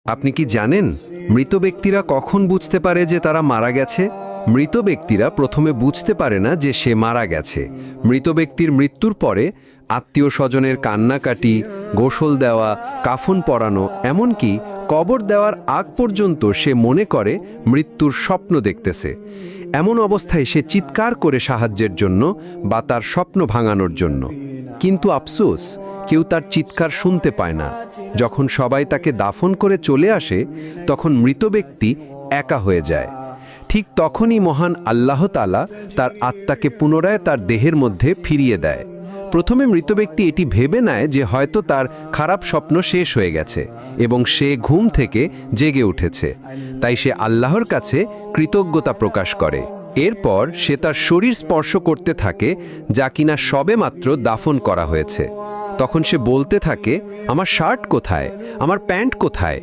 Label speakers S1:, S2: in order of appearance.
S1: আপনি কি জানেন মৃত ব্যক্তিরা কখন বুঝতে পারে যে তারা মারা গেছে? মৃত ব্যক্তিরা প্রথমে বুঝতে পারে না যে সে মারা গেছে। মৃত ব্যক্তির মৃত্যুর পরে আত্মীয় স্বজনের কান্নাকাটি, গোসল দেওয়া, কাফন পরানো, এমনকি কবর দেওয়ার আগ পর্যন্ত সে মনে করে মৃত্যুর স্বপ্ন দেখতেছে। এমন অবস্থায় সে চিৎকার করে সাহায্যের জন্য বা তার স্বপ্ন ভাঙানোর জন্য। কিন্তু আফসোস, কেউ তার চিৎকার শুনতে পায় না। যখন সবাই তাকে দাফন করে চলে আসে, তখন মৃত ব্যক্তি একা হয়ে যায়। ঠিক তখনই মহান আল্লাহ তাআলা তার আত্মাকে পুনরায় তার দেহের মধ্যে ফিরিয়ে দেয়। প্রথমে মৃত ব্যক্তি এটি ভেবে নেয় যে হয়তো তার খারাপ স্বপ্ন শেষ হয়ে গেছে এবং সে ঘুম থেকে জেগে উঠেছে। তাই সে আল্লাহর কাছে কৃতজ্ঞতা প্রকাশ করে। এরপর সে তার শরীর স্পর্শ করতে থাকে, যা কিনা সবেমাত্র দাফন করা হয়েছে। তখন সে বলতে থাকে, আমার শার্ট কোথায়, আমার প্যান্ট কোথায়?